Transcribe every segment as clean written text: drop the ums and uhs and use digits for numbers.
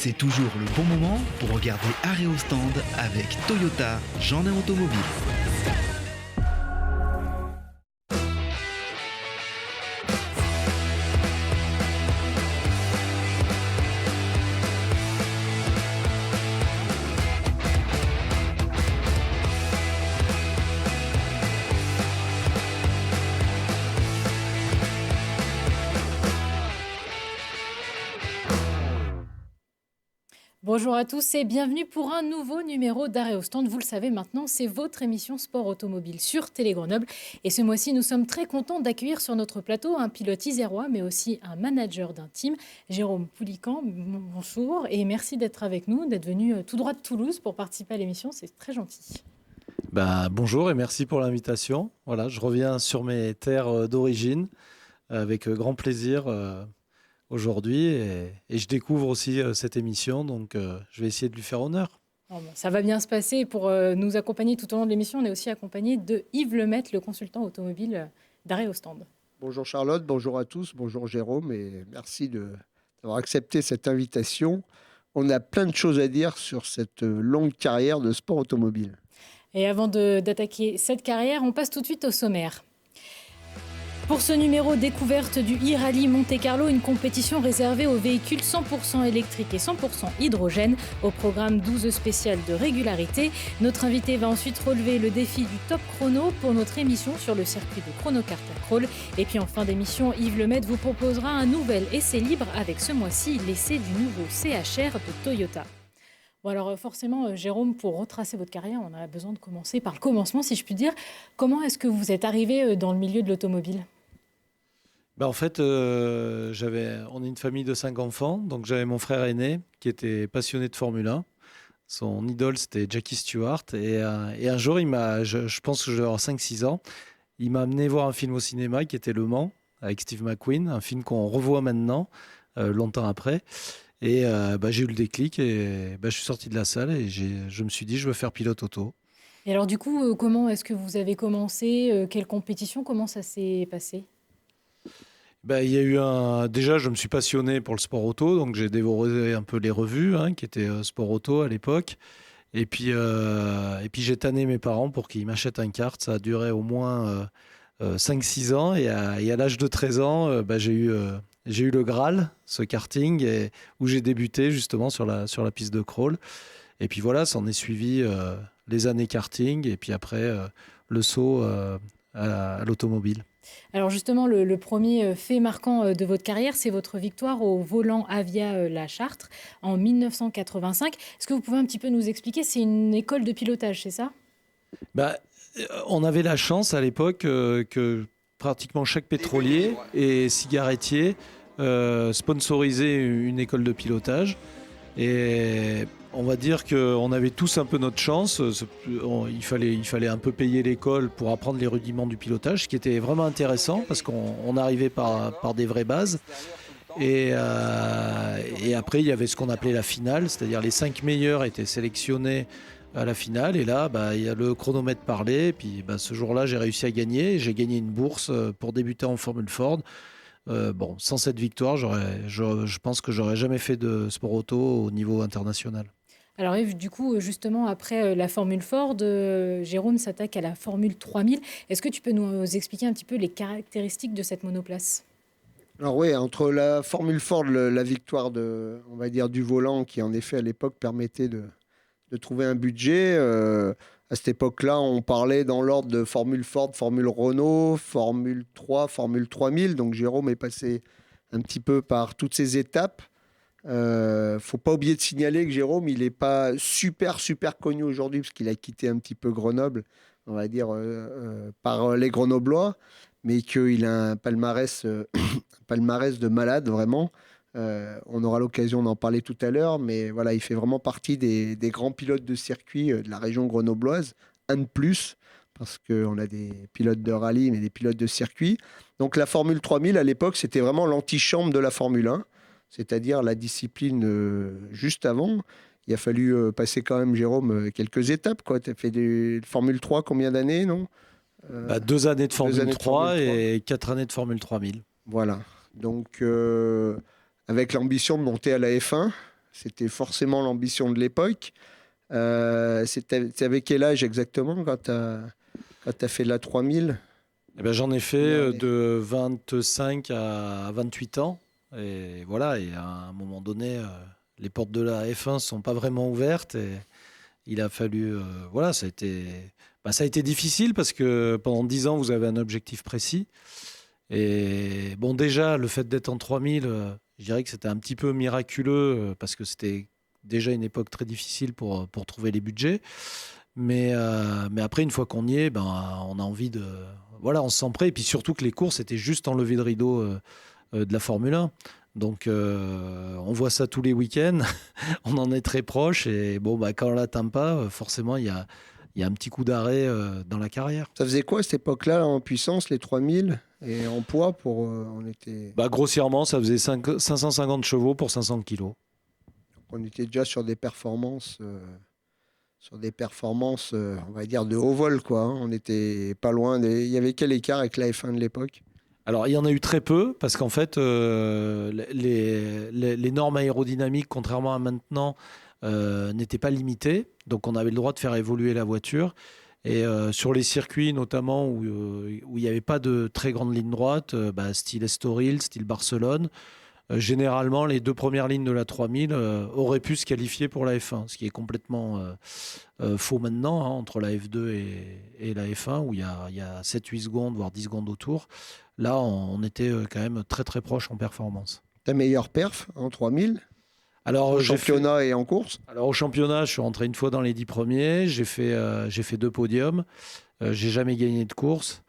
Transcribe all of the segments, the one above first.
C'est toujours le bon moment pour regarder Arrêt au stand avec Toyota, Jeanin Automobile. Bonjour à tous et bienvenue pour un nouveau numéro d'Arrêt au stand. Vous le savez maintenant, c'est votre émission sport automobile sur Télé Grenoble. Et ce mois-ci, nous sommes très contents d'accueillir sur notre plateau un pilote isérois, mais aussi un manager d'un team, Jérôme Poulican. Bonjour et merci d'être avec nous, d'être venu tout droit de Toulouse pour participer à l'émission. C'est très gentil. Bonjour et merci pour l'invitation. Voilà, je reviens sur mes terres d'origine avec grand plaisir aujourd'hui et je découvre aussi cette émission, donc je vais essayer de lui faire honneur. Ça va bien se passer. Pour nous accompagner tout au long de l'émission, on est aussi accompagné de Yves Lemaitre, le consultant automobile d'Arrêt au stand. Bonjour Charlotte, bonjour à tous, bonjour Jérôme et merci d'avoir accepté cette invitation. On a plein de choses à dire sur cette longue carrière de sport automobile. Et avant d'attaquer cette carrière, on passe tout de suite au sommaire. Pour ce numéro découverte du e-Rally Monte-Carlo, une compétition réservée aux véhicules 100% électriques et 100% hydrogène, au programme 12 spécial de régularité. Notre invité va ensuite relever le défi du top chrono pour notre émission sur le circuit de Chronokart à Crolles. Et puis en fin d'émission, Yves Lemaitre vous proposera un nouvel essai libre avec ce mois-ci l'essai du nouveau CHR de Toyota. Bon alors forcément, Jérôme, pour retracer votre carrière, on a besoin de commencer par le commencement, si je puis dire. Comment est-ce que vous êtes arrivé dans le milieu de l'automobile ? En fait, on est une famille de 5 enfants, donc j'avais mon frère aîné qui était passionné de Formule 1. Son idole, c'était Jackie Stewart. Et un jour, je pense que je devais avoir 5-6 ans, il m'a amené voir un film au cinéma qui était Le Mans, avec Steve McQueen, un film qu'on revoit maintenant, longtemps après. Et j'ai eu le déclic et je suis sorti de la salle et je me suis dit, je veux faire pilote auto. Et alors du coup, comment est-ce que vous avez commencé ? Quelle compétition ? Comment ça s'est passé ? Il y a eu déjà, je me suis passionné pour le sport auto, donc j'ai dévoré un peu les revues qui étaient sport auto à l'époque. Et puis j'ai tanné mes parents pour qu'ils m'achètent un kart. Ça a duré au moins 5-6 ans. Et à l'âge de 13 ans, j'ai eu le Graal, ce karting, où j'ai débuté justement sur la piste de crawl. Et puis voilà, s'en est suivi les années karting et puis après le saut à l'automobile. Alors justement, le premier fait marquant de votre carrière, c'est votre victoire au volant Avia La Chartre en 1985. Est-ce que vous pouvez un petit peu nous expliquer ? C'est une école de pilotage, c'est ça ? On avait la chance à l'époque que pratiquement chaque pétrolier et cigarettier sponsorisait une école de pilotage. Et on va dire qu'on avait tous un peu notre chance. Il fallait un peu payer l'école pour apprendre les rudiments du pilotage, ce qui était vraiment intéressant parce qu'on arrivait par des vraies bases. Et après, il y avait ce qu'on appelait la finale, c'est-à-dire les 5 meilleurs étaient sélectionnés à la finale. Et là, il y a le chronomètre parlait. Et puis ce jour-là, j'ai réussi à gagner. J'ai gagné une bourse pour débuter en Formule Ford. Sans cette victoire, je pense que j'aurais jamais fait de sport auto au niveau international. Alors Yves, du coup, justement, après la Formule Ford, Jérôme s'attaque à la Formule 3000. Est-ce que tu peux nous expliquer un petit peu les caractéristiques de cette monoplace ? Alors oui, entre la Formule Ford, la victoire on va dire, du volant, qui en effet à l'époque permettait de trouver un budget. À cette époque-là, on parlait dans l'ordre de Formule Ford, Formule Renault, Formule 3, Formule 3000. Donc Jérôme est passé un petit peu par toutes ces étapes. Faut pas oublier de signaler que Jérôme, il n'est pas super connu aujourd'hui parce qu'il a quitté un petit peu Grenoble, on va dire, par les Grenoblois, mais qu'il a un palmarès de malade, vraiment. On aura l'occasion d'en parler tout à l'heure, mais voilà, il fait vraiment partie des grands pilotes de circuit de la région grenobloise, un de plus, parce qu'on a des pilotes de rallye, mais des pilotes de circuit. Donc la Formule 3000, à l'époque, c'était vraiment l'antichambre de la Formule 1, c'est-à-dire la discipline juste avant. Il a fallu passer quand même, Jérôme, quelques étapes. Tu as fait des Formule 3, combien d'années, non ? 2 années de Formule 3 Formule 3 et 4 années de Formule 3000. Voilà. Donc, avec l'ambition de monter à la F1, C'était forcément l'ambition de l'époque. T'avais quel âge exactement quand t'as fait la 3000 ? Eh ben, j'en ai fait de 25 à 28 ans. Et voilà, et à un moment donné, les portes de la F1 ne sont pas vraiment ouvertes. Et il a fallu... voilà, ça a été difficile parce que pendant 10 ans, vous avez un objectif précis. Et bon, déjà, le fait d'être en 3000, je dirais que c'était un petit peu miraculeux parce que c'était déjà une époque très difficile pour trouver les budgets. Mais après, une fois qu'on y est, ben, on a envie de... Voilà, on se sent prêt. Et puis surtout que les courses étaient juste en levée de rideau de la Formule 1. Donc, on voit ça tous les week-ends. On en est très proche. Et bon, bah, quand on ne l'atteint pas, forcément, il y a un petit coup d'arrêt dans la carrière. Ça faisait quoi à cette époque-là en puissance, les 3000 ? Et en poids, on était... Grossièrement, ça faisait 550 chevaux pour 500 kilos. On était déjà sur des performances, on va dire, de haut vol, quoi. On n'était pas loin. Il y avait quel écart avec la F1 de l'époque ? Alors, il y en a eu très peu, parce qu'en fait, les normes aérodynamiques, contrairement à maintenant, n'étaient pas limitées. Donc, on avait le droit de faire évoluer la voiture. Et sur les circuits, notamment, où il n'y avait pas de très grande ligne droite, style Estoril, style Barcelone, généralement, les 2 premières lignes de la 3000 auraient pu se qualifier pour la F1, ce qui est complètement faux maintenant, hein, entre la F2 et la F1, où il y a 7-8 secondes, voire 10 secondes autour. Là, on était quand même très très proche en performance. Ta meilleure perf en 3000 ? Alors, au championnat et en course ? Alors au championnat, je suis rentré une fois dans les 10 premiers. J'ai fait 2 podiums. J'ai jamais gagné de course.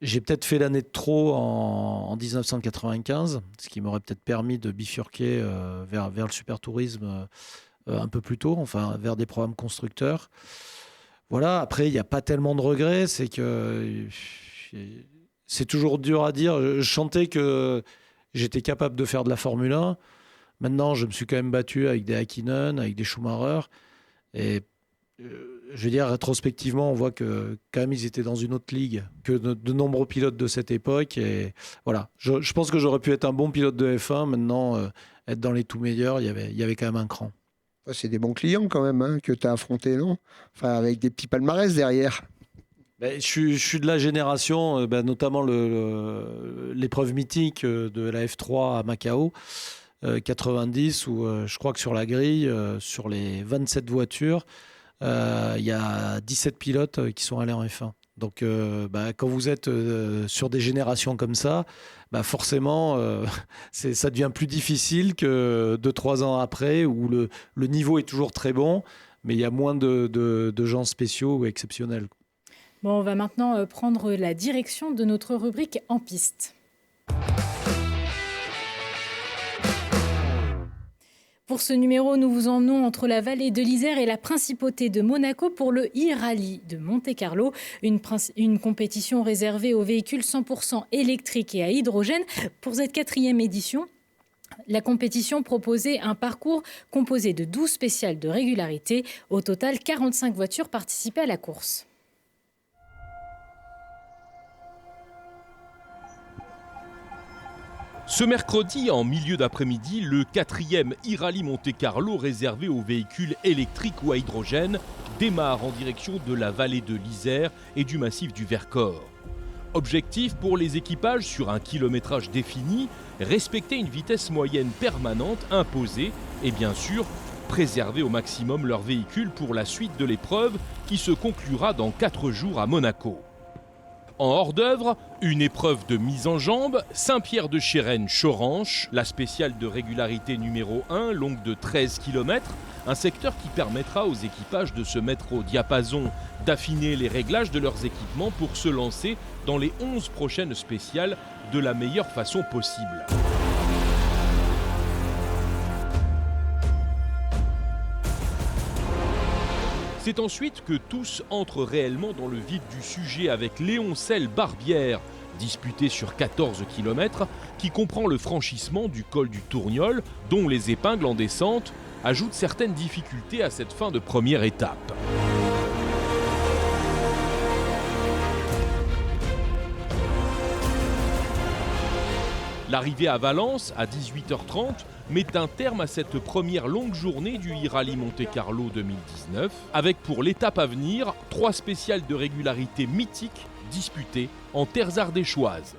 J'ai peut-être fait l'année de trop en 1995, ce qui m'aurait peut-être permis de bifurquer vers le super tourisme un peu plus tôt, enfin vers des programmes constructeurs. Voilà. Après, il n'y a pas tellement de regrets. C'est que c'est toujours dur à dire. Je sentais que j'étais capable de faire de la Formule 1. Maintenant, je me suis quand même battu avec des Häkkinen, avec des Schumacher. Et je veux dire, rétrospectivement, on voit que quand même, ils étaient dans une autre ligue que de nombreux pilotes de cette époque. Et voilà, je pense que j'aurais pu être un bon pilote de F1. Maintenant, être dans les tout meilleurs, il y avait quand même un cran. C'est des bons clients quand même, hein, que tu as affrontés, non ? Enfin, avec des petits palmarès derrière. Je suis de la génération, notamment l'épreuve mythique de la F3 à Macao. 90 où je crois que sur la grille, sur les 27 voitures, il y a 17 pilotes qui sont allés en F1. Donc quand vous êtes sur des générations comme ça, forcément ça devient plus difficile que 2-3 ans après où le niveau est toujours très bon, mais il y a moins de gens spéciaux ou exceptionnels. Bon, on va maintenant prendre la direction de notre rubrique En piste. Pour ce numéro, nous vous emmenons entre la vallée de l'Isère et la principauté de Monaco pour le e-rallye de Monte-Carlo, une compétition réservée aux véhicules 100% électriques et à hydrogène. Pour cette 4e édition, la compétition proposait un parcours composé de 12 spéciales de régularité. Au total, 45 voitures participaient à la course. Ce mercredi, en milieu d'après-midi, le 4e e-rallye Monte-Carlo réservé aux véhicules électriques ou à hydrogène démarre en direction de la vallée de l'Isère et du massif du Vercors. Objectif pour les équipages sur un kilométrage défini, respecter une vitesse moyenne permanente imposée et bien sûr préserver au maximum leur véhicule pour la suite de l'épreuve qui se conclura dans 4 jours à Monaco. En hors-d'œuvre, une épreuve de mise en jambe, Saint-Pierre-de-Chérennes-Choranche, la spéciale de régularité numéro 1, longue de 13 km, un secteur qui permettra aux équipages de se mettre au diapason, d'affiner les réglages de leurs équipements pour se lancer dans les 11 prochaines spéciales de la meilleure façon possible. C'est ensuite que tous entrent réellement dans le vif du sujet avec Léoncelle-Barbière, disputé sur 14 km, qui comprend le franchissement du col du Tourniol, dont les épingles en descente ajoutent certaines difficultés à cette fin de première étape. L'arrivée à Valence, à 18h30, met un terme à cette première longue journée du e-Rally Monte-Carlo 2019, avec pour l'étape à venir 3 spéciales de régularité mythiques disputées en terres ardéchoises.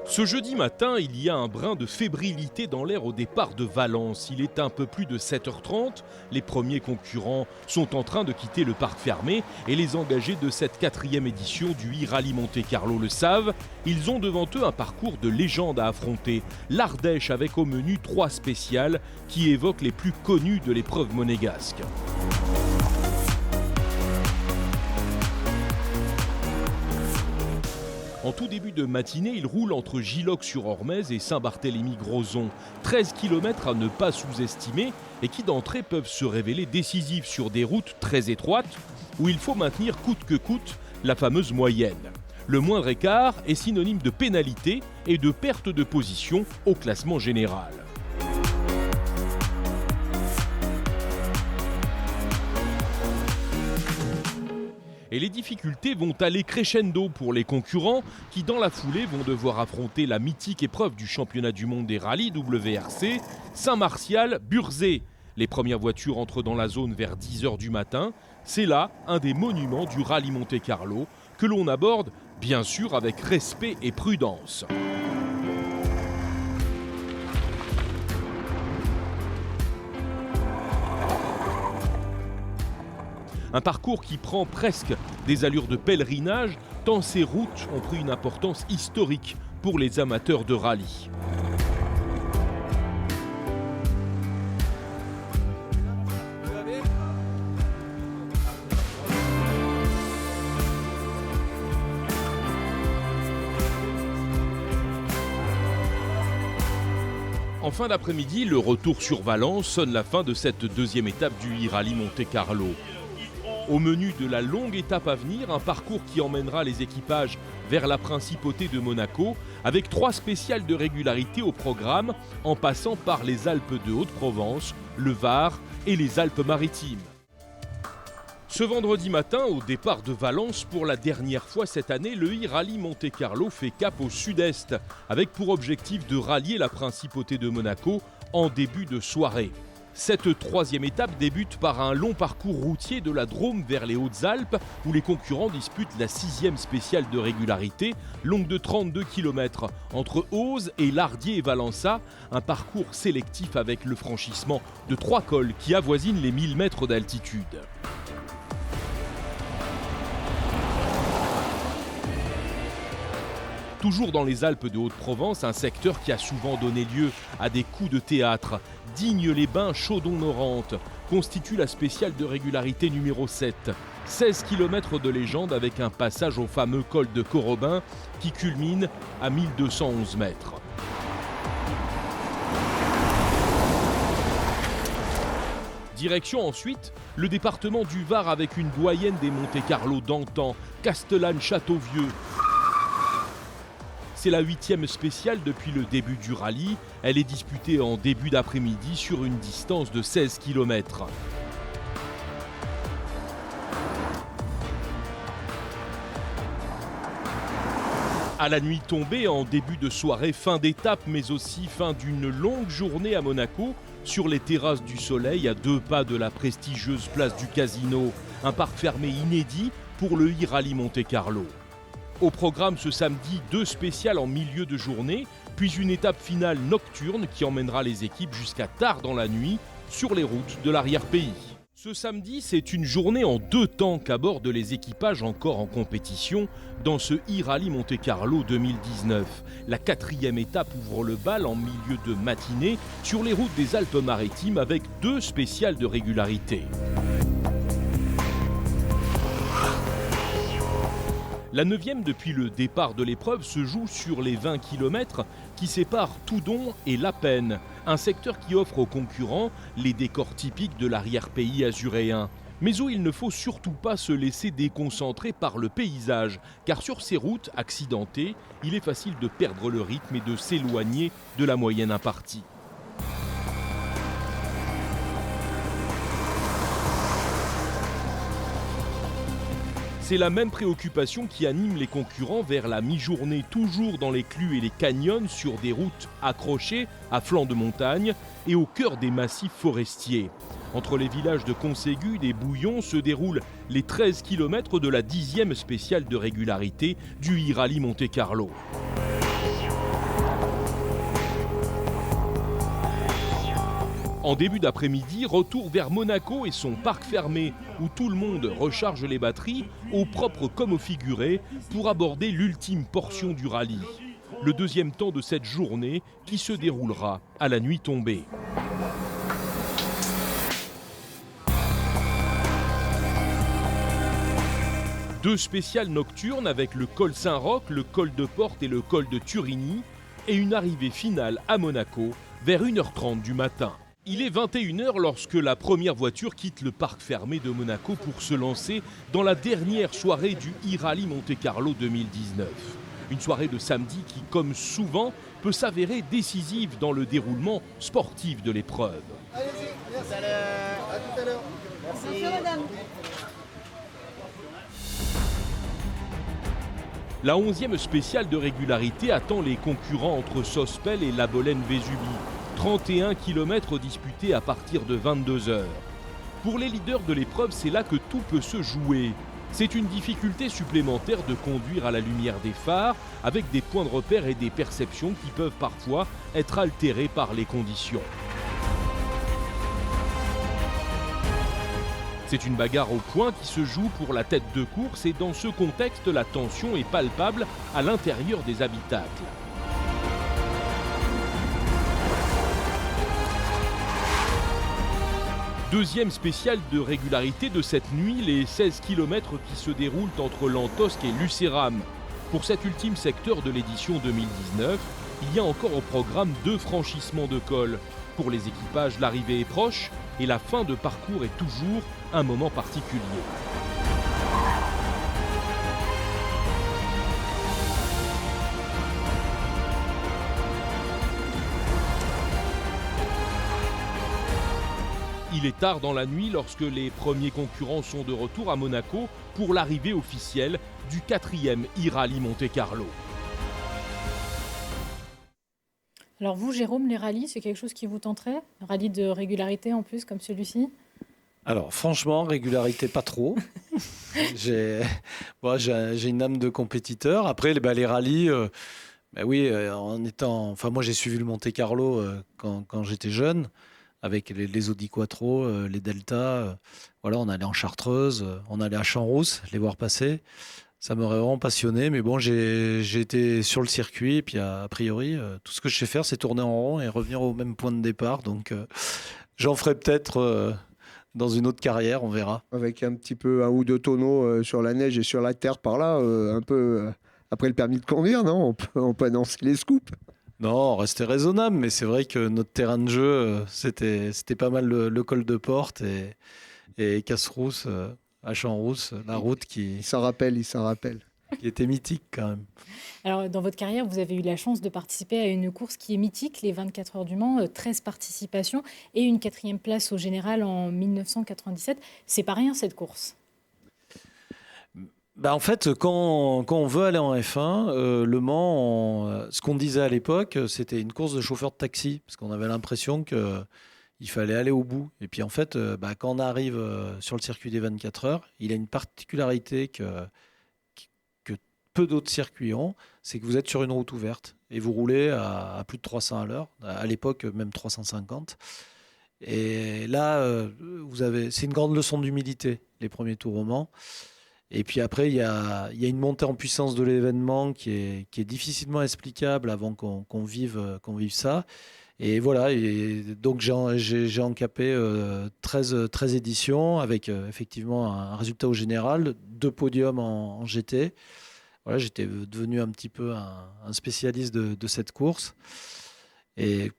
Ce jeudi matin, il y a un brin de fébrilité dans l'air au départ de Valence. Il est un peu plus de 7h30. Les premiers concurrents sont en train de quitter le parc fermé et les engagés de cette 4e édition du e-Rally Monte-Carlo le savent. Ils ont devant eux un parcours de légende à affronter. L'Ardèche avec au menu 3 spéciales qui évoquent les plus connus de l'épreuve monégasque. En tout début de matinée, il roule entre Giloc-sur-Ormez et Saint-Barthélemy-Grozon. 13 km à ne pas sous-estimer et qui d'entrée peuvent se révéler décisifs sur des routes très étroites où il faut maintenir coûte que coûte la fameuse moyenne. Le moindre écart est synonyme de pénalité et de perte de position au classement général. Et les difficultés vont aller crescendo pour les concurrents qui, dans la foulée, vont devoir affronter la mythique épreuve du championnat du monde des rallyes WRC, Saint-Martial-Burzet. Les premières voitures entrent dans la zone vers 10h du matin. C'est là un des monuments du rallye Monte-Carlo que l'on aborde, bien sûr, avec respect et prudence. Un parcours qui prend presque des allures de pèlerinage, tant ces routes ont pris une importance historique pour les amateurs de rallye. En fin d'après-midi, le retour sur Valence sonne la fin de cette 2e étape du e-Rally Monte-Carlo. Au menu de la longue étape à venir, un parcours qui emmènera les équipages vers la principauté de Monaco, avec 3 spéciales de régularité au programme, en passant par les Alpes de Haute-Provence, le Var et les Alpes-Maritimes. Ce vendredi matin, au départ de Valence, pour la dernière fois cette année, le e-Rally Monte-Carlo fait cap au sud-est, avec pour objectif de rallier la principauté de Monaco en début de soirée. Cette 3e étape débute par un long parcours routier de la Drôme vers les Hautes-Alpes où les concurrents disputent la 6e spéciale de régularité, longue de 32 km, entre Auze et Lardier et Valença, un parcours sélectif avec le franchissement de 3 cols qui avoisinent les 1000 mètres d'altitude. Toujours dans les Alpes de Haute-Provence, un secteur qui a souvent donné lieu à des coups de théâtre. Digne-les-Bains Chaudon-Norante constitue la spéciale de régularité numéro 7. 16 km de légende avec un passage au fameux col de Corobin qui culmine à 1211 mètres. Direction ensuite le département du Var avec une doyenne des Monte-Carlo d'antan, Castellane-Châteauvieux. C'est la 8e spéciale depuis le début du rallye. Elle est disputée en début d'après-midi sur une distance de 16 km. À la nuit tombée, en début de soirée, fin d'étape, mais aussi fin d'une longue journée à Monaco, sur les terrasses du Soleil, à 2 pas de la prestigieuse place du Casino. Un parc fermé inédit pour le e-Rally Monte-Carlo. Au programme ce samedi, 2 spéciales en milieu de journée, puis une étape finale nocturne qui emmènera les équipes jusqu'à tard dans la nuit sur les routes de l'arrière-pays. Ce samedi, c'est une journée en 2 temps qu'abordent les équipages encore en compétition dans ce e-Rally Monte-Carlo 2019. La 4e étape ouvre le bal en milieu de matinée sur les routes des Alpes-Maritimes avec 2 spéciales de régularité. La 9e depuis le départ de l'épreuve se joue sur les 20 km qui séparent Toudon et La Penne, un secteur qui offre aux concurrents les décors typiques de l'arrière-pays azuréen. Mais où il ne faut surtout pas se laisser déconcentrer par le paysage, car sur ces routes accidentées, il est facile de perdre le rythme et de s'éloigner de la moyenne impartie. C'est la même préoccupation qui anime les concurrents vers la mi-journée, toujours dans les clus et les canyons, sur des routes accrochées à flanc de montagne et au cœur des massifs forestiers. Entre les villages de Conségude et Bouillon se déroulent les 13 km de la 10e spéciale de régularité du e-Rally Monte-Carlo. En début d'après-midi, retour vers Monaco et son parc fermé, où tout le monde recharge les batteries, au propre comme au figuré, pour aborder l'ultime portion du rallye. Le deuxième temps de cette journée qui se déroulera à la nuit tombée. Deux spéciales nocturnes avec le col Saint-Roch, le col de Porte et le col de Turini, et une arrivée finale à Monaco vers 1h30 du matin. Il est 21h lorsque la première voiture quitte le parc fermé de Monaco pour se lancer dans la dernière soirée du e-Rally Monte-Carlo 2019. Une soirée de samedi qui, comme souvent, peut s'avérer décisive dans le déroulement sportif de l'épreuve. Allez-y, merci. À tout à l'heure. Merci madame. La 11e spéciale de régularité attend les concurrents entre Sospel et La Bolène-Vésubie. 31 km disputés à partir de 22h. Pour les leaders de l'épreuve, c'est là que tout peut se jouer. C'est une difficulté supplémentaire de conduire à la lumière des phares, avec des points de repère et des perceptions qui peuvent parfois être altérées par les conditions. C'est une bagarre au point qui se joue pour la tête de course et dans ce contexte, la tension est palpable à l'intérieur des habitacles. Deuxième spéciale de régularité de cette nuit, les 16 km qui se déroulent entre Lantosque et Lucéram. Pour cet ultime secteur de l'édition 2019, il y a encore au programme 2 franchissements de col. Pour les équipages, l'arrivée est proche et la fin de parcours est toujours un moment particulier. Il est tard dans la nuit lorsque les premiers concurrents sont de retour à Monaco pour l'arrivée officielle du 4e e-Rally Monte-Carlo. Alors vous, Jérôme, les rallyes, c'est quelque chose qui vous tenterait? Un rallye de régularité en plus, comme celui-ci? Alors franchement, régularité pas trop. J'ai une âme de compétiteur. Après, les rallyes, oui, moi j'ai suivi le Monte-Carlo quand j'étais jeune, avec les Audi Quattro, les Delta. Voilà, on allait en Chartreuse, on allait à Champs-Rousse, les voir passer. Ça m'aurait vraiment passionné, mais bon, j'ai été sur le circuit, et puis a priori, tout ce que je sais faire, c'est tourner en rond et revenir au même point de départ. Donc, j'en ferai peut-être dans une autre carrière, on verra. Avec un petit peu un ou deux tonneaux sur la neige et sur la terre par là, un peu après le permis de conduire, non? On peut annoncer les scoops. Non, rester raisonnable, mais c'est vrai que notre terrain de jeu, c'était pas mal le col de Porte et Casse-Rousse. À Champs-Rousse, la route il s'en rappelle. Qui était mythique quand même. Alors, dans votre carrière, vous avez eu la chance de participer à une course qui est mythique, les 24 heures du Mans, 13 participations et une 4e place au général en 1997. C'est pas rien cette course. En fait, quand on veut aller en F1, Le Mans, ce qu'on disait à l'époque, c'était une course de chauffeur de taxi, parce qu'on avait l'impression qu'il fallait aller au bout. Et puis en fait, quand on arrive sur le circuit des 24 heures, il a une particularité que peu d'autres circuits ont, c'est que vous êtes sur une route ouverte et vous roulez à plus de 300 à l'heure, à l'époque même 350. Et là, c'est une grande leçon d'humilité, les premiers tours au Mans. Et puis après, il y a une montée en puissance de l'événement qui est difficilement explicable avant qu'on vive ça. Et voilà, et donc j'ai encapé 13 éditions avec effectivement un résultat au général, 2 podiums en GT. Voilà, j'étais devenu un petit peu un spécialiste de cette course. Et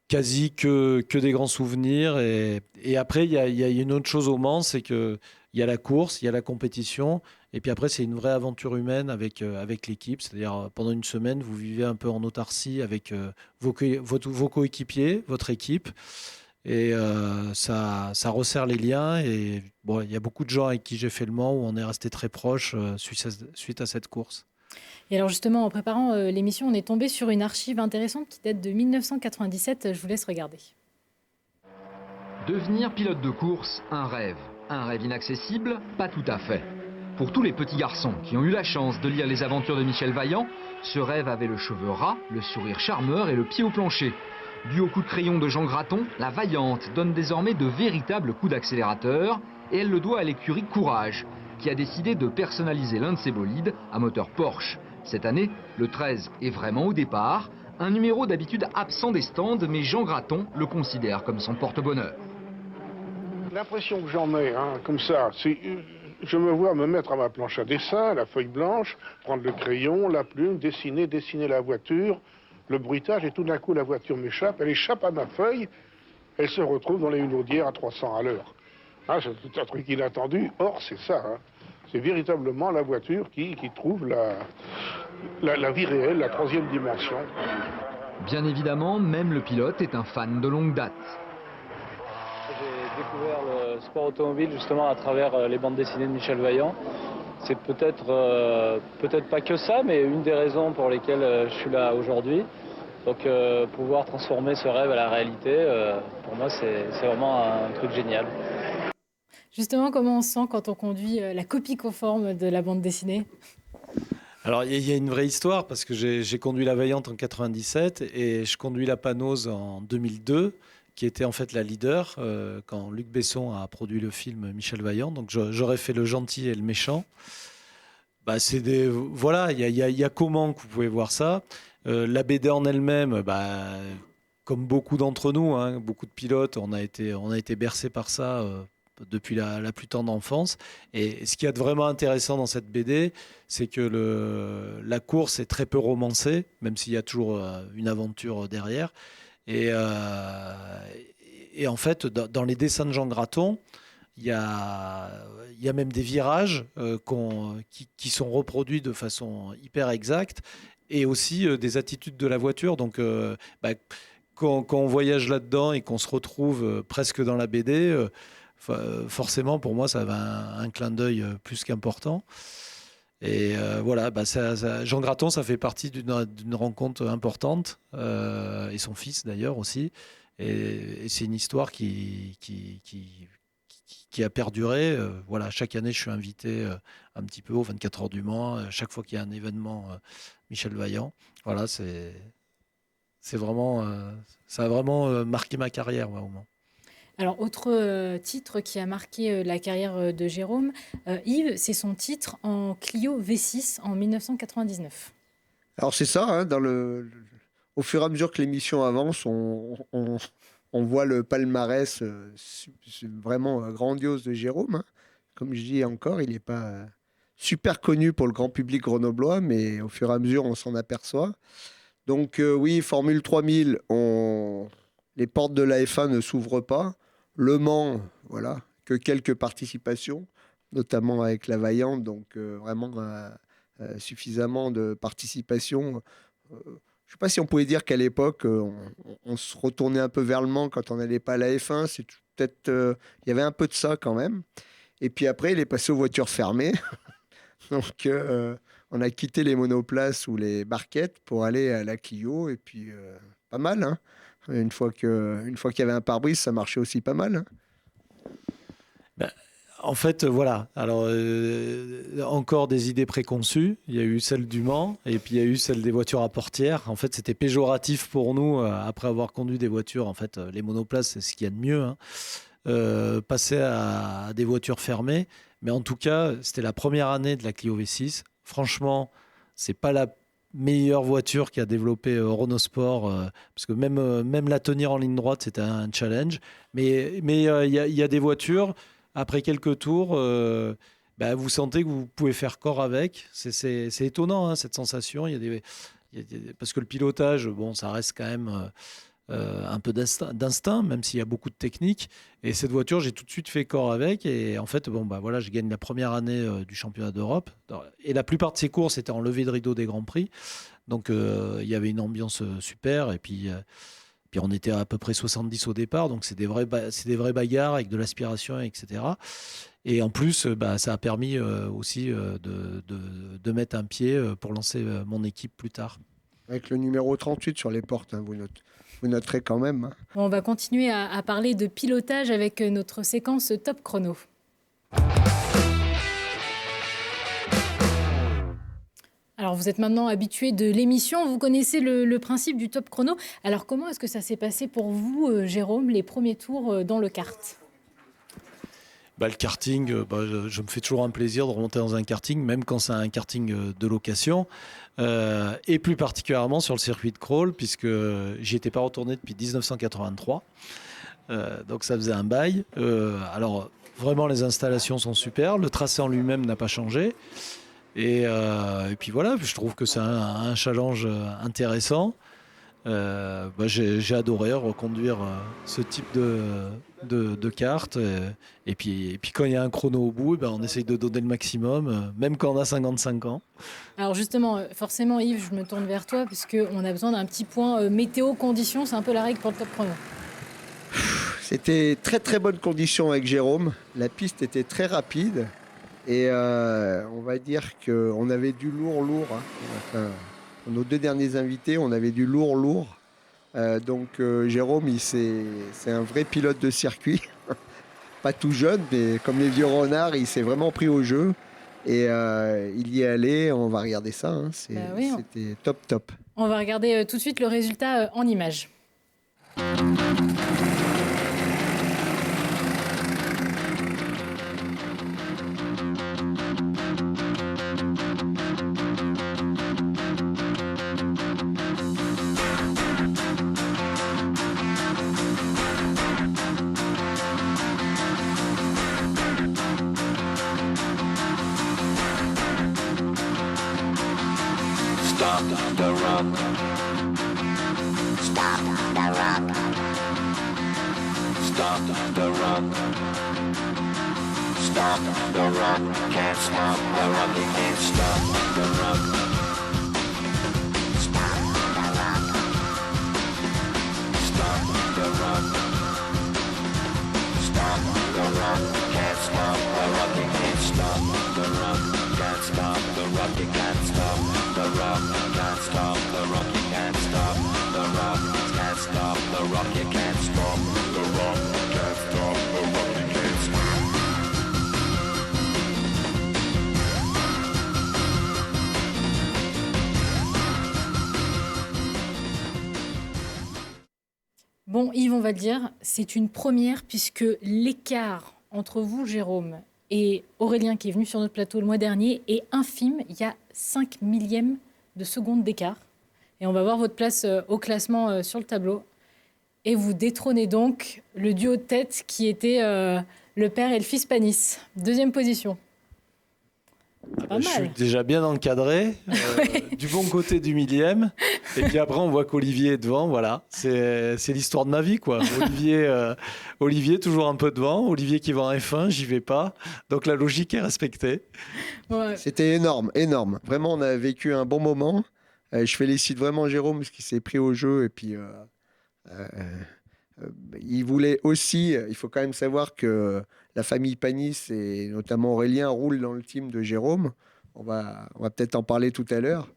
quasi que des grands souvenirs. Et après, il y a une autre chose au Mans, c'est qu'il y a la course, il y a la compétition. Et puis après, c'est une vraie aventure humaine avec l'équipe. C'est-à-dire, pendant une semaine, vous vivez un peu en autarcie avec vos coéquipiers, votre équipe. Et ça resserre les liens. Et bon, il y a beaucoup de gens avec qui j'ai fait le Mans où on est resté très proches suite à cette course. Et alors justement, en préparant l'émission, on est tombé sur une archive intéressante qui date de 1997. Je vous laisse regarder. Devenir pilote de course, un rêve. Un rêve inaccessible, pas tout à fait. Pour tous les petits garçons qui ont eu la chance de lire les aventures de Michel Vaillant, ce rêve avait le cheveu ras, le sourire charmeur et le pied au plancher. Dû au coup de crayon de Jean Graton, la Vaillante donne désormais de véritables coups d'accélérateur et elle le doit à l'écurie Courage, qui a décidé de personnaliser l'un de ses bolides à moteur Porsche. Cette année, le 13 est vraiment au départ, un numéro d'habitude absent des stands, mais Jean Graton le considère comme son porte-bonheur. L'impression que j'en ai, comme ça, c'est... Je me vois me mettre à ma planche à dessin, la feuille blanche, prendre le crayon, la plume, dessiner la voiture, le bruitage, et tout d'un coup la voiture m'échappe, elle échappe à ma feuille, elle se retrouve dans les hunaudières à 300 à l'heure. C'est un truc inattendu, or c'est ça. C'est véritablement la voiture qui trouve la vie réelle, la troisième dimension. Bien évidemment, même le pilote est un fan de longue date. J'ai découvert le sport automobile justement à travers les bandes dessinées de Michel Vaillant. C'est peut-être pas que ça, mais une des raisons pour lesquelles je suis là aujourd'hui. Donc pouvoir transformer ce rêve à la réalité, pour moi c'est vraiment un truc génial. Justement, comment on se sent quand on conduit la copie conforme de la bande dessinée ? Alors, il y a une vraie histoire parce que j'ai conduit la Vaillante en 97 et je conduis la Panose en 2002, qui était en fait la leader quand Luc Besson a produit le film Michel Vaillant. Donc, j'aurais fait le gentil et le méchant. Voilà, il y a comment que vous pouvez voir ça. La BD en elle-même, comme beaucoup d'entre nous, beaucoup de pilotes, on a été bercés par ça depuis la plus tendre enfance. Et ce qu'il y a de vraiment intéressant dans cette BD, c'est que la course est très peu romancée, même s'il y a toujours une aventure derrière. Et en fait, dans les dessins de Jean Graton, il y a même des virages qui sont reproduits de façon hyper exacte, et aussi des attitudes de la voiture. Donc, quand on voyage là-dedans et qu'on se retrouve presque dans la BD, forcément, pour moi, ça avait un clin d'œil plus qu'important. Et voilà, Jean Graton, ça fait partie d'une rencontre importante, et son fils d'ailleurs aussi. Et c'est une histoire qui a perduré. Voilà, chaque année, je suis invité un petit peu aux 24 heures du Mans. Chaque fois qu'il y a un événement Michel Vaillant, voilà, c'est vraiment, ça a vraiment marqué ma carrière au Mans. Alors, autre titre qui a marqué la carrière de Jérôme, Yves, c'est son titre en Clio V6 en 1999. Alors c'est ça, au fur et à mesure que l'émission avance, on voit le palmarès vraiment grandiose de Jérôme. Comme je dis encore, il n'est pas super connu pour le grand public grenoblois, mais au fur et à mesure, on s'en aperçoit. Donc oui, Formule 3000, les portes de la F1 ne s'ouvrent pas. Le Mans, voilà, que quelques participations, notamment avec la Vaillante, donc vraiment suffisamment de participation. Je ne sais pas si on pouvait dire qu'à l'époque, on se retournait un peu vers le Mans quand on n'allait pas à la F1. C'est peut-être, il y avait un peu de ça quand même. Et puis après, il est passé aux voitures fermées. Donc, on a quitté les monoplaces ou les barquettes pour aller à la Clio. Et puis, pas mal, hein. Une fois qu'il y avait un pare-brise, ça marchait aussi pas mal. En fait, voilà. Alors, encore des idées préconçues. Il y a eu celle du Mans et puis il y a eu celle des voitures à portière. En fait, c'était péjoratif pour nous, après avoir conduit des voitures. En fait, les monoplaces, c'est ce qu'il y a de mieux. Passer à des voitures fermées. Mais en tout cas, c'était la première année de la Clio V6. Franchement, c'est pas la meilleure voiture qu'a développé Renault Sport, parce que même la tenir en ligne droite, c'était un challenge. Mais il y a des voitures, après quelques tours, vous sentez que vous pouvez faire corps avec. C'est étonnant, cette sensation. Parce que le pilotage, ça reste quand même un peu d'instinct, même s'il y a beaucoup de technique. Et cette voiture, j'ai tout de suite fait corps avec. Et en fait, je gagne la première année du championnat d'Europe. Et la plupart de ces courses étaient en levée de rideau des Grands Prix. Donc, il y avait une ambiance super. Et puis, Puis on était à peu près 70 au départ, donc c'est des vraies bagarres avec de l'aspiration, etc. Et en plus, ça a permis aussi de mettre un pied pour lancer mon équipe plus tard. Avec le numéro 38 sur les portes, hein, vous noterez quand même. Hein. On va continuer à parler de pilotage avec notre séquence top chrono. Alors, vous êtes maintenant habitué de l'émission, vous connaissez le principe du top chrono. Alors, comment est-ce que ça s'est passé pour vous, Jérôme, les premiers tours dans le kart ? Le karting, je me fais toujours un plaisir de remonter dans un karting, même quand c'est un karting de location, et plus particulièrement sur le circuit de crawl, puisque j'y étais pas retourné depuis 1983, donc ça faisait un bail. Alors vraiment, les installations sont super, le tracé en lui-même n'a pas changé, et puis voilà, je trouve que c'est un challenge intéressant. J'ai adoré reconduire ce type de carte et puis quand il y a un chrono au bout, on essaye de donner le maximum, même quand on a 55 ans. Alors justement, forcément Yves, je me tourne vers toi puisqu'on a besoin d'un petit point météo conditions, c'est un peu la règle pour le top chrono. C'était très très bonne condition avec Jérôme, la piste était très rapide et on va dire qu'on avait du lourd. Hein. Enfin, nos deux derniers invités, on avait du lourd. Donc Jérôme, c'est un vrai pilote de circuit. Pas tout jeune, mais comme les vieux renards, il s'est vraiment pris au jeu. Et il y est allé, on va regarder ça. Hein. C'était top. On va regarder tout de suite le résultat en images. Stop the rock. Stop the rock. Stop the rock. Stop the rock. Can't stop the rock. You can't stop the rock. Stop the rock. Stop the rock. Stop the rock. Can't stop the rock. You can't stop the rock. Can't stop the rock. You can't stop the rock. Can't stop the rock. You can't stop the rock. Can't stop the rock. You can't stop the rock. Can't stop the rock. You can't stop. Bon, Yves, on va le dire, c'est une première puisque l'écart entre vous, Jérôme, et Aurélien, qui est venu sur notre plateau le mois dernier, est infime. Il y a 5 millièmes de seconde d'écart. Et on va voir votre place au classement sur le tableau. Et vous détrônez donc le duo de tête qui était le père et le fils Panis. Deuxième position. Pas Je suis mal. déjà bien encadré, du bon côté du millième. Et puis après, on voit qu'Olivier est devant. Voilà, c'est l'histoire de ma vie, quoi. Olivier, toujours un peu devant. Olivier qui va en F1, j'y vais pas. Donc la logique est respectée. Ouais. C'était énorme. Vraiment, on a vécu un bon moment. Je félicite vraiment Jérôme parce qu'il s'est pris au jeu et puis il voulait aussi. Il faut quand même savoir que la famille Panis et notamment Aurélien roulent dans le team de Jérôme. On va peut-être en parler tout à l'heure.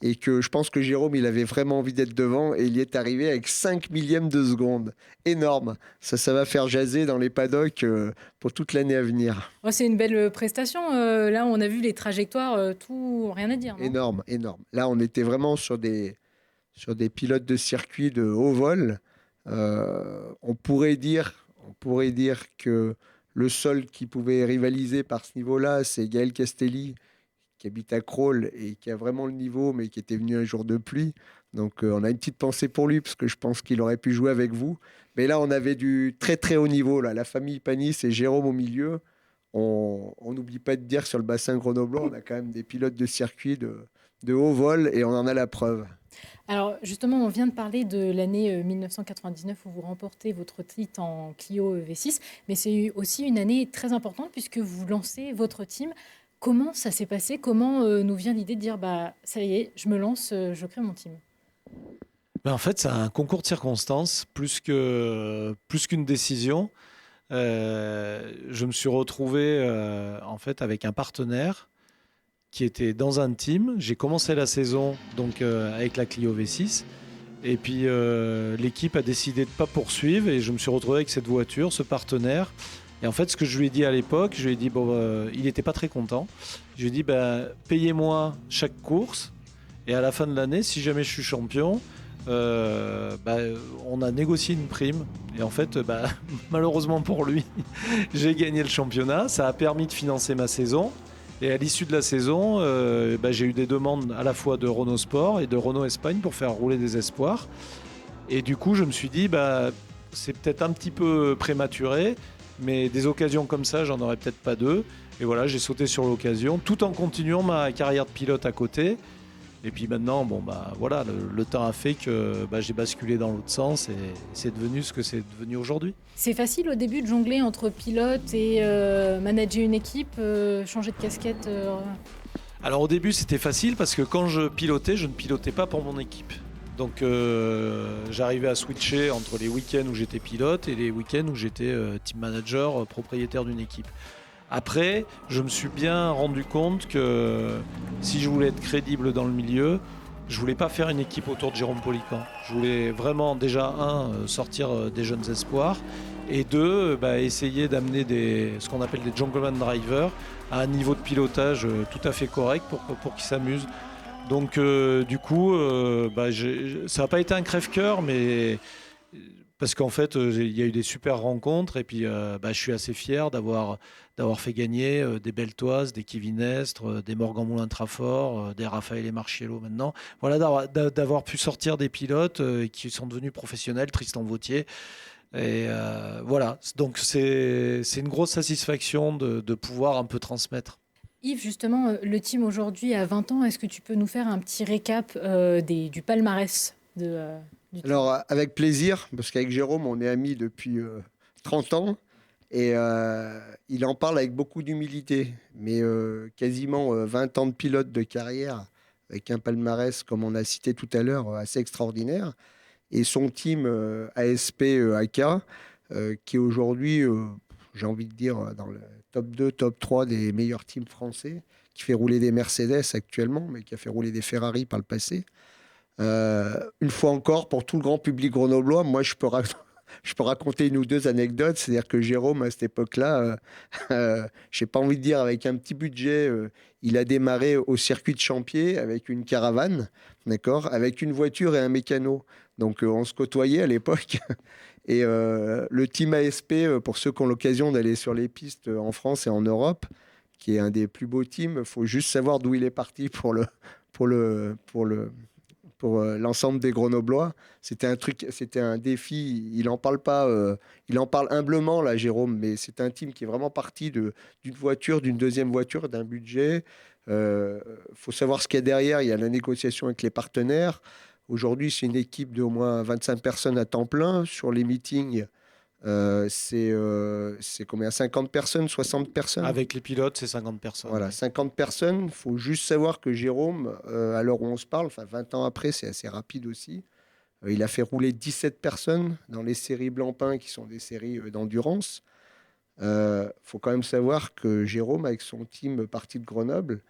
Et que je pense que Jérôme, il avait vraiment envie d'être devant et il y est arrivé avec 5 millièmes de seconde. Énorme. Ça va faire jaser dans les paddocks pour toute l'année à venir. Oh, c'est une belle prestation. Là, on a vu les trajectoires, tout, rien à dire. Non Énorme. Là, on était vraiment sur des pilotes de circuit de haut vol. On pourrait dire que le seul qui pouvait rivaliser par ce niveau-là, c'est Gaël Castelli, qui habite à Crolles et qui a vraiment le niveau, mais qui était venu un jour de pluie. Donc, on a une petite pensée pour lui, parce que je pense qu'il aurait pu jouer avec vous. Mais là, on avait du très, très haut niveau. Là. La famille Panis et Jérôme au milieu. On n'oublie pas de dire que sur le bassin grenoblois, on a quand même des pilotes de circuit de haut vol, et on en a la preuve. Alors, justement, on vient de parler de l'année 1999 où vous remportez votre titre en Clio V6, mais c'est aussi une année très importante puisque vous lancez votre team. Comment ça s'est passé ? Comment nous vient l'idée de dire ça y est, je me lance, je crée mon team ? En fait, c'est un concours de circonstances plus qu'une décision. Je me suis retrouvé en fait avec un partenaire qui était dans un team. J'ai commencé la saison donc avec la Clio V6 et puis l'équipe a décidé de ne pas poursuivre et je me suis retrouvé avec cette voiture, ce partenaire. Et en fait, ce que je lui ai dit à l'époque, je lui ai dit il n'était pas très content. Je lui ai dit payez-moi chaque course et à la fin de l'année, si jamais je suis champion, on a négocié une prime et en fait malheureusement pour lui j'ai gagné le championnat, ça a permis de financer ma saison et à l'issue de la saison j'ai eu des demandes à la fois de Renault Sport et de Renault Espagne pour faire rouler des espoirs et du coup je me suis dit c'est peut-être un petit peu prématuré mais des occasions comme ça j'en aurais peut-être pas deux et voilà j'ai sauté sur l'occasion tout en continuant ma carrière de pilote à côté. Et puis maintenant, voilà, le temps a fait que j'ai basculé dans l'autre sens et c'est devenu ce que c'est devenu aujourd'hui. C'est facile au début de jongler entre pilote et manager une équipe, changer de casquette Alors au début, c'était facile parce que quand je pilotais, je ne pilotais pas pour mon équipe. Donc j'arrivais à switcher entre les week-ends où j'étais pilote et les week-ends où j'étais team manager, propriétaire d'une équipe. Après, je me suis bien rendu compte que si je voulais être crédible dans le milieu, je voulais pas faire une équipe autour de Jérôme Poliquin. Je voulais vraiment déjà sortir des jeunes espoirs et deux, essayer d'amener ce qu'on appelle des gentleman drivers à un niveau de pilotage tout à fait correct pour qu'ils s'amusent. Donc du coup, ça n'a pas été un crève-cœur, mais parce qu'en fait, il y a eu des super rencontres et puis je suis assez fier d'avoir fait gagner des Beltoises, des Kevin Estre, des Morgan Moulin-Trafort, des Raffaele Marchiello maintenant. Voilà, d'avoir pu sortir des pilotes qui sont devenus professionnels, Tristan Vautier. Et voilà, donc c'est une grosse satisfaction de pouvoir un peu transmettre. Yves, justement, le team aujourd'hui a 20 ans. Est-ce que tu peux nous faire un petit récap du palmarès du team ? Alors, avec plaisir, parce qu'avec Jérôme, on est amis depuis 30 ans. Et il en parle avec beaucoup d'humilité. Mais quasiment 20 ans de pilote de carrière, avec un palmarès, comme on a cité tout à l'heure, assez extraordinaire. Et son team ASP AK, qui est aujourd'hui, j'ai envie de dire, dans le top 2, top 3 des meilleurs teams français, qui fait rouler des Mercedes actuellement, mais qui a fait rouler des Ferrari par le passé. Une fois encore, pour tout le grand public grenoblois, moi, je peux raconter une ou deux anecdotes. C'est-à-dire que Jérôme, à cette époque-là, j'ai pas envie de dire avec un petit budget, il a démarré au circuit de Champier avec une caravane, d'accord, avec une voiture et un mécano. Donc, on se côtoyait à l'époque. Et le team ASP, pour ceux qui ont l'occasion d'aller sur les pistes en France et en Europe, qui est un des plus beaux teams, il faut juste savoir d'où il est parti pour l'ensemble des Grenoblois. C'était un défi. Il en parle pas, il en parle humblement là, Jérôme, mais c'est un team qui est vraiment parti d'une voiture, d'une deuxième voiture, d'un budget. Faut savoir ce qu'il y a derrière. Il y a la négociation avec les partenaires. Aujourd'hui, c'est une équipe d'au moins 25 personnes à temps plein. Sur les meetings, c'est combien, 50 personnes, 60 personnes? Avec les pilotes, c'est 50 personnes. Voilà, 50 personnes. Il faut juste savoir que Jérôme, à l'heure où on se parle, 20 ans après, c'est assez rapide aussi, il a fait rouler 17 personnes dans les séries Blancpain, qui sont des séries d'endurance. Faut quand même savoir que Jérôme, avec son team parti de Grenoble,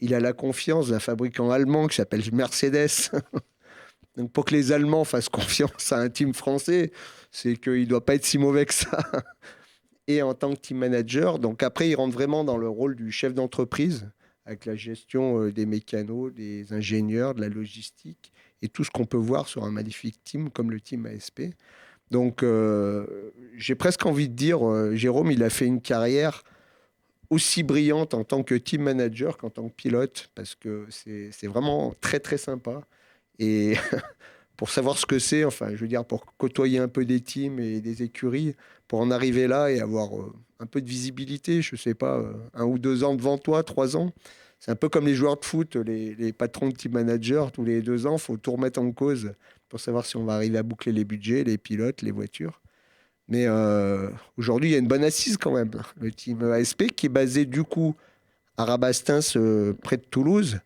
il a la confiance d'un fabricant allemand qui s'appelle Mercedes. Donc pour que les Allemands fassent confiance à un team français, c'est qu'il ne doit pas être si mauvais que ça. Et en tant que team manager, donc après, il rentre vraiment dans le rôle du chef d'entreprise, avec la gestion des mécanos, des ingénieurs, de la logistique, et tout ce qu'on peut voir sur un magnifique team comme le team ASP. Donc j'ai presque envie de dire, Jérôme, il a fait une carrière aussi brillante en tant que team manager qu'en tant que pilote, parce que c'est vraiment très, très sympa. Et pour savoir ce que c'est, enfin, je veux dire, pour côtoyer un peu des teams et des écuries, pour en arriver là et avoir un peu de visibilité, je sais pas, 1 ou 2 ans devant toi, 3 ans. C'est un peu comme les joueurs de foot, les patrons de team managers, tous les 2 ans, il faut tout remettre en cause pour savoir si on va arriver à boucler les budgets, les pilotes, les voitures. Mais aujourd'hui, il y a une bonne assise quand même. Le team ASP qui est basé du coup à Rabastens, près de Toulouse.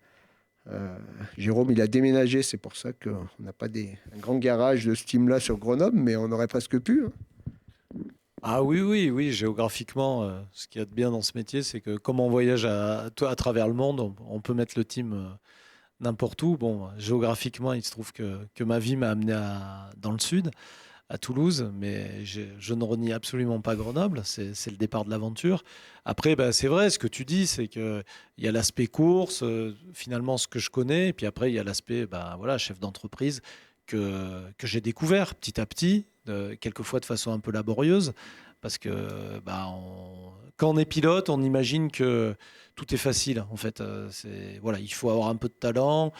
Jérôme, il a déménagé, c'est pour ça qu'on n'a pas un grand garage de ce team-là sur Grenoble, mais on aurait presque pu. Ah oui, géographiquement, ce qu'il y a de bien dans ce métier, c'est que comme on voyage à travers le monde, on peut mettre le team n'importe où. Bon, géographiquement, il se trouve que ma vie m'a amené dans le sud, à Toulouse, mais je ne renie absolument pas Grenoble, c'est le départ de l'aventure. Après, c'est vrai, ce que tu dis, c'est qu'il y a l'aspect course, finalement ce que je connais, et puis après, il y a l'aspect chef d'entreprise que j'ai découvert petit à petit, quelquefois de façon un peu laborieuse, parce que quand on est pilote, on imagine que tout est facile. En fait, il faut avoir un peu de talent,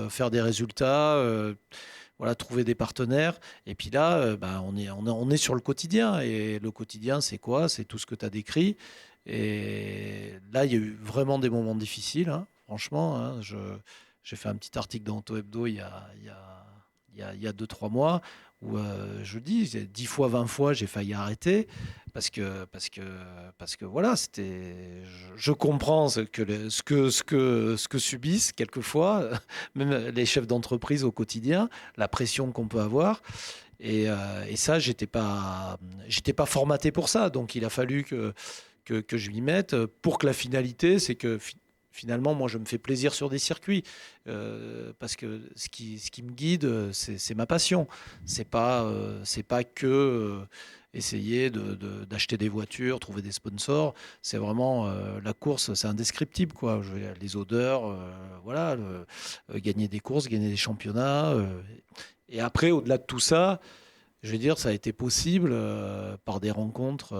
faire des résultats, trouver des partenaires. Et puis là, on est sur le quotidien. Et le quotidien, c'est quoi? C'est tout ce que tu as décrit. Et là, il y a eu vraiment des moments difficiles, hein, franchement. Hein. J'ai fait un petit article dans Auto Hebdo il y a 2-3 mois où je dis 10 fois, 20 fois, j'ai failli arrêter parce que voilà, je comprends ce que subissent quelquefois même les chefs d'entreprise au quotidien, la pression qu'on peut avoir. Et ça, j'étais pas formaté pour ça. Donc, il a fallu que je m'y mette pour que la finalité, c'est que finalement, moi, je me fais plaisir sur des circuits parce que ce qui me guide, c'est ma passion. C'est pas que essayer d'acheter des voitures, trouver des sponsors. C'est vraiment la course, c'est indescriptible, quoi. Les odeurs, gagner des courses, gagner des championnats. Et après, au-delà de tout ça, je veux dire, ça a été possible par des rencontres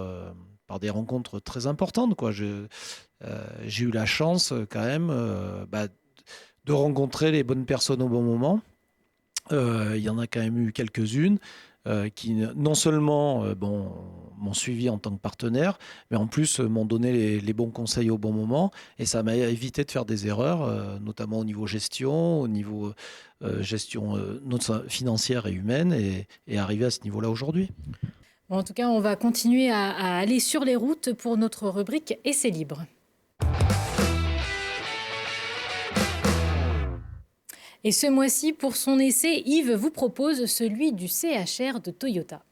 très importantes, quoi. J'ai eu la chance quand même de rencontrer les bonnes personnes au bon moment. Il y en a quand même eu quelques-unes qui non seulement m'ont suivi en tant que partenaire, mais en plus m'ont donné les bons conseils au bon moment. Et ça m'a évité de faire des erreurs, notamment au niveau gestion, au niveau gestion financière et humaine, et arriver à ce niveau-là aujourd'hui. Bon, en tout cas, on va continuer à aller sur les routes pour notre rubrique Essai libre. Et ce mois-ci, pour son essai, Yves vous propose celui du CHR de Toyota.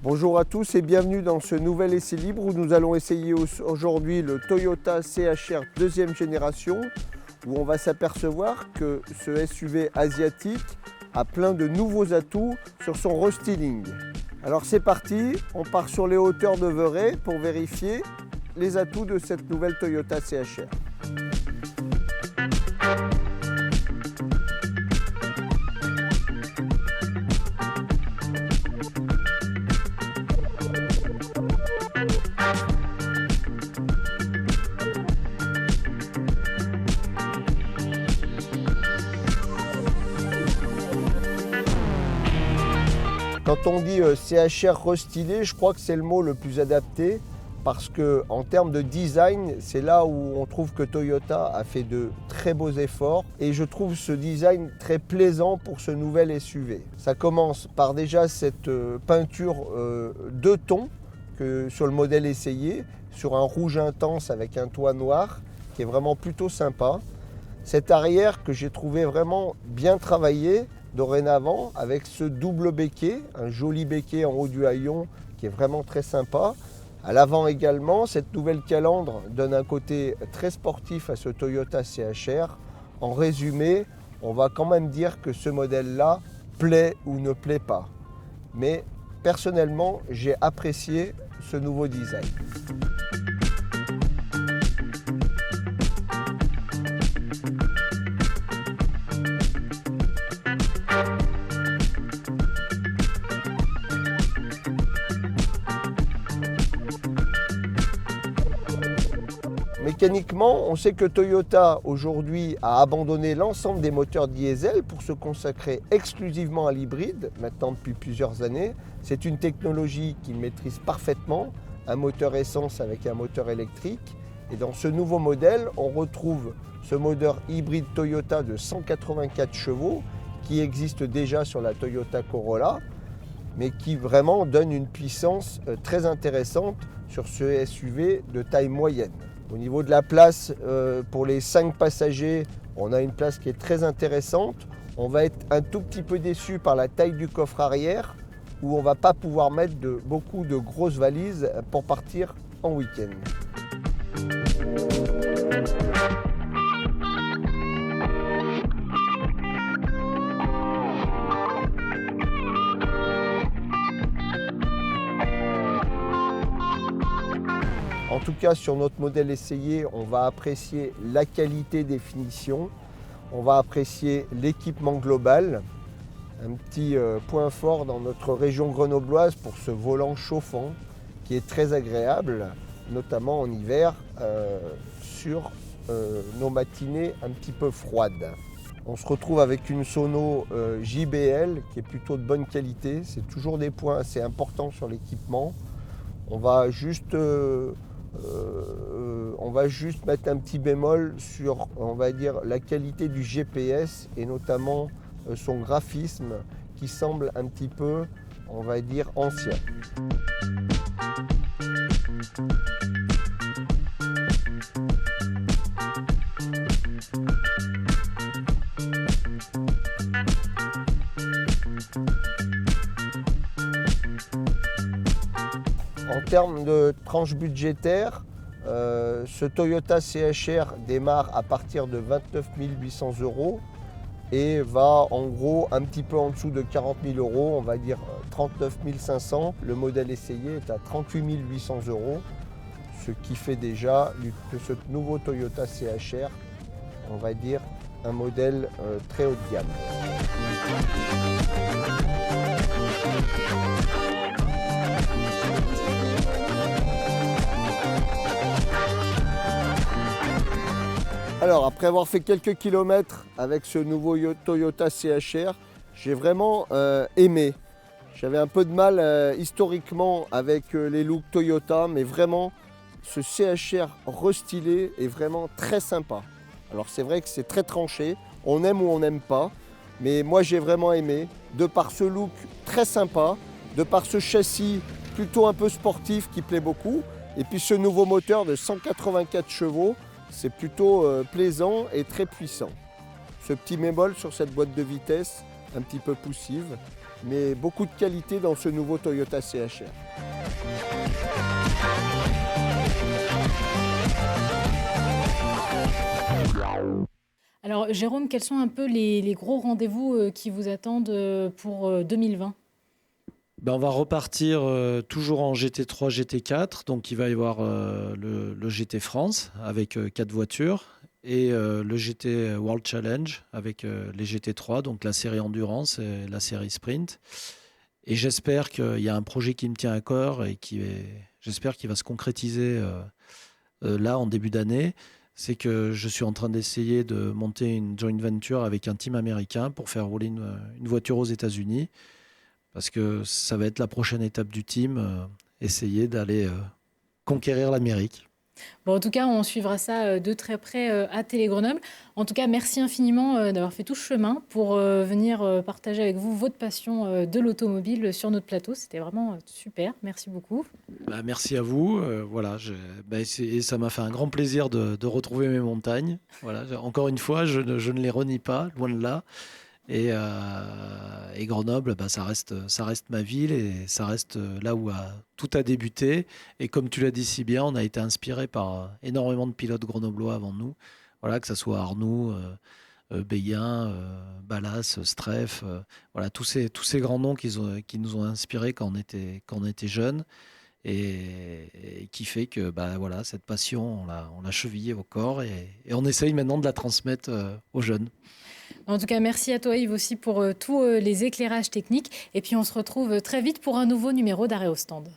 Bonjour à tous et bienvenue dans ce nouvel essai libre où nous allons essayer aujourd'hui le Toyota CHR deuxième génération, où on va s'apercevoir que ce SUV asiatique a plein de nouveaux atouts sur son restyling. Alors c'est parti, on part sur les hauteurs de Verret pour vérifier les atouts de cette nouvelle Toyota CHR. Quand on dit CHR restylé, je crois que c'est le mot le plus adapté parce qu'en termes de design, c'est là où on trouve que Toyota a fait de très beaux efforts et je trouve ce design très plaisant pour ce nouvel SUV. Ça commence par déjà cette peinture 2 tons sur le modèle essayé, sur un rouge intense avec un toit noir qui est vraiment plutôt sympa. Cet arrière que j'ai trouvé vraiment bien travaillé dorénavant avec ce double béquet, un joli béquet en haut du haillon qui est vraiment très sympa. À l'avant également, cette nouvelle calandre donne un côté très sportif à ce Toyota CHR. En résumé, on va quand même dire que ce modèle-là plaît ou ne plaît pas. Mais personnellement, j'ai apprécié ce nouveau design. Mécaniquement, on sait que Toyota aujourd'hui a abandonné l'ensemble des moteurs diesel pour se consacrer exclusivement à l'hybride, maintenant depuis plusieurs années. C'est une technologie qu'ils maîtrisent parfaitement, un moteur essence avec un moteur électrique. Et dans ce nouveau modèle, on retrouve ce moteur hybride Toyota de 184 chevaux qui existe déjà sur la Toyota Corolla, mais qui vraiment donne une puissance très intéressante sur ce SUV de taille moyenne. Au niveau de la place, pour les 5 passagers, on a une place qui est très intéressante. On va être un tout petit peu déçu par la taille du coffre arrière, où on ne va pas pouvoir mettre beaucoup de grosses valises pour partir en week-end. En tout cas, sur notre modèle essayé, on va apprécier la qualité des finitions, on va apprécier l'équipement global. Un petit point fort dans notre région grenobloise pour ce volant chauffant qui est très agréable, notamment en hiver, sur nos matinées un petit peu froides. On se retrouve avec une sono JBL qui est plutôt de bonne qualité. C'est toujours des points assez importants sur l'équipement. On va juste mettre un petit bémol sur, on va dire, la qualité du GPS et notamment son graphisme qui semble un petit peu, on va dire, ancien. En termes de tranche budgétaire, ce Toyota CHR démarre à partir de 29 800 € et va en gros un petit peu en dessous de 40 000 €, on va dire 39 500. Le modèle essayé est à 38 800 €, ce qui fait déjà de ce nouveau Toyota CHR, on va dire, un modèle très haut de gamme. Alors, après avoir fait quelques kilomètres avec ce nouveau Toyota CHR, j'ai vraiment aimé. J'avais un peu de mal historiquement avec les looks Toyota, mais vraiment, ce CHR restylé est vraiment très sympa. Alors c'est vrai que c'est très tranché, on aime ou on n'aime pas, mais moi j'ai vraiment aimé, de par ce look très sympa, de par ce châssis plutôt un peu sportif qui plaît beaucoup, et puis ce nouveau moteur de 184 chevaux, c'est plutôt plaisant et très puissant. Ce petit bémol sur cette boîte de vitesse, un petit peu poussive, mais beaucoup de qualité dans ce nouveau Toyota CHR. Alors Jérôme, quels sont un peu les gros rendez-vous qui vous attendent pour 2020 ? On va repartir toujours en GT3, GT4. Donc il va y avoir le GT France avec 4 voitures et le GT World Challenge avec les GT3, donc la série Endurance et la série Sprint. Et j'espère qu'il y a un projet qui me tient à cœur et j'espère qu'il va se concrétiser là en début d'année. C'est que je suis en train d'essayer de monter une joint venture avec un team américain pour faire rouler une voiture aux États-Unis. Parce que ça va être la prochaine étape du team, essayer d'aller conquérir l'Amérique. Bon, en tout cas, on suivra ça de très près à Télé Grenoble. En tout cas, merci infiniment d'avoir fait tout ce chemin pour venir partager avec vous votre passion de l'automobile sur notre plateau. C'était vraiment super. Merci beaucoup. Merci à vous. Et ça m'a fait un grand plaisir de retrouver mes montagnes. Voilà. Encore une fois, je ne les renie pas, loin de là. Et Grenoble, ça reste ma ville et ça reste là où tout a débuté. Et comme tu l'as dit si bien, on a été inspiré par énormément de pilotes grenoblois avant nous. Voilà, que ce soit Arnoux, Beguin, Ballas, Streff, voilà, tous ces grands noms qui nous ont inspirés quand on était jeunes. Et qui fait que voilà, cette passion, on l'a chevillée au corps et on essaye maintenant de la transmettre aux jeunes. En tout cas, merci à toi Yves aussi pour tous les éclairages techniques. Et puis on se retrouve très vite pour un nouveau numéro d'Arrêt au stand.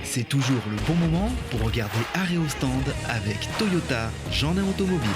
C'est toujours le bon moment pour regarder Arrêt au stand avec Toyota Jeannin Automobile.